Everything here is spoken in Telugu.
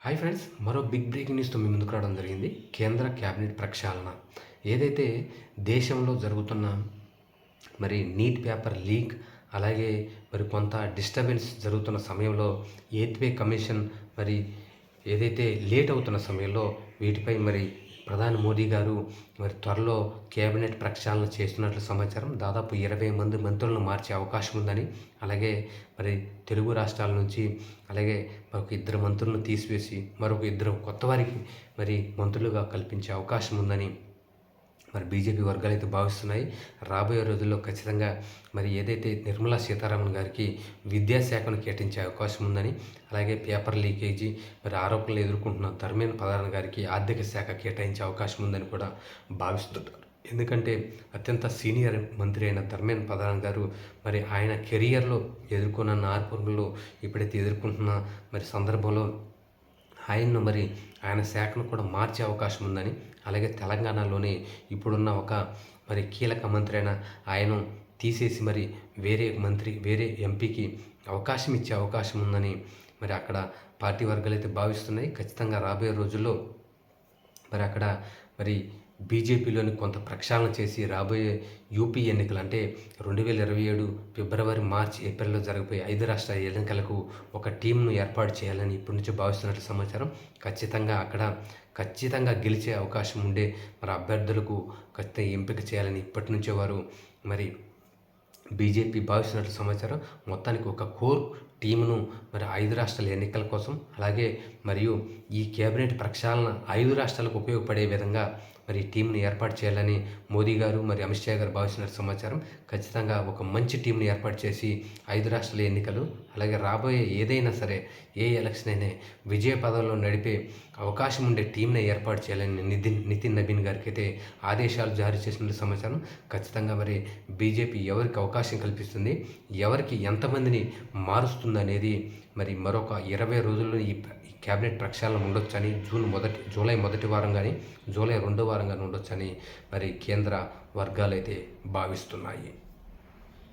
హాయ్ ఫ్రెండ్స్, మరో బిగ్ బ్రేకింగ్ న్యూస్తో మీ ముందుకు రావడం జరిగింది. కేంద్ర క్యాబినెట్ ప్రక్షాళన ఏదైతే దేశంలో జరుగుతున్న నీట్ పేపర్ లీక్, అలాగే కొంత డిస్టర్బెన్స్ జరుగుతున్న సమయంలో ఎయిత్ పే కమిషన్ మరి ఏదైతే లేట్ అవుతున్న సమయంలో వీటిపై ప్రధాని మోదీ గారు త్వరలో కేబినెట్ ప్రక్షాళన చేస్తున్నట్లు సమాచారం. దాదాపు 20 మంది మంత్రులను మార్చే అవకాశం ఉందని, అలాగే తెలుగు రాష్ట్రాల నుంచి అలాగే మరొక 2 మంత్రులను తీసివేసి మరొక 2 కొత్త వారికి మంత్రులుగా కల్పించే అవకాశం ఉందని బీజేపీ వర్గాలు అయితే భావిస్తున్నాయి. రాబోయే రోజుల్లో ఖచ్చితంగా ఏదైతే నిర్మలా సీతారామన్ గారికి విద్యాశాఖను కేటాయించే అవకాశం ఉందని, అలాగే పేపర్ లీకేజీ ఆరోపణలు ఎదుర్కొంటున్న ధర్మేంద్ర ప్రధాన్ గారికి ఆర్థిక శాఖ కేటాయించే అవకాశం ఉందని కూడా భావిస్తుంటారు. ఎందుకంటే అత్యంత సీనియర్ మంత్రి అయిన ధర్మేంద్ర ప్రధాన్ గారు ఆయన కెరియర్లో ఎదుర్కొన్న ఆరోపణలు ఇప్పుడైతే ఎదుర్కొంటున్న సందర్భంలో ఆయన్ను ఆయన శాఖను కూడా మార్చే అవకాశం ఉందని, అలాగే తెలంగాణలోని ఇప్పుడున్న ఒక కీలక మంత్రి అయిన ఆయనను తీసేసి వేరే ఎంపీకి అవకాశం ఇచ్చే అవకాశం ఉందని అక్కడ పార్టీ వర్గాలు అయితే భావిస్తున్నాయి. ఖచ్చితంగా రాబోయే రోజుల్లో అక్కడ బీజేపీలోని కొంత ప్రక్షాళన చేసి రాబోయే యూపీ ఎన్నికలు అంటే 2027 ఫిబ్రవరి, మార్చి, ఏప్రిల్లో జరగబోయే 5 రాష్ట్రాల ఎన్నికలకు ఒక టీంను ఏర్పాటు చేయాలని ఇప్పటి నుంచి భావిస్తున్నట్లు సమాచారం. ఖచ్చితంగా గెలిచే అవకాశం ఉండే అభ్యర్థులకు ఖచ్చితంగా ఎంపిక చేయాలని ఇప్పటి నుంచే వారు బీజేపీ భావిస్తున్నట్లు సమాచారం. మొత్తానికి ఒక కోర్ టీమును 5 రాష్ట్రాల ఎన్నికల కోసం, అలాగే ఈ కేబినెట్ ప్రక్షాళన 5 రాష్ట్రాలకు ఉపయోగపడే విధంగా టీంను ఏర్పాటు చేయాలని మోదీ గారు అమిత్ షా గారు భావిస్తున్నట్టు సమాచారం. ఖచ్చితంగా ఒక మంచి టీంని ఏర్పాటు చేసి 5 రాష్ట్రాల ఎన్నికలు, అలాగే రాబోయే ఏదైనా సరే ఏ ఎలక్షన్ అయినా విజయ పదంలో నడిపే అవకాశం ఉండే టీంని ఏర్పాటు చేయాలని నితిన్ నబీన్ గారికి అయితే ఆదేశాలు జారీ చేసినట్టు సమాచారం. ఖచ్చితంగా బీజేపీ ఎవరికి అవకాశం కల్పిస్తుంది, ఎవరికి ఎంతమందిని మారుస్తుంది అనేది మరొక 20 రోజుల్లో ఈ క్యాబినెట్ ప్రక్షాళన ఉండొచ్చని, జూలై మొదటి వారం కానీ జూలై 2వ వారం కానీ ఉండొచ్చని కేంద్ర వర్గాలు అయితే భావిస్తున్నాయి.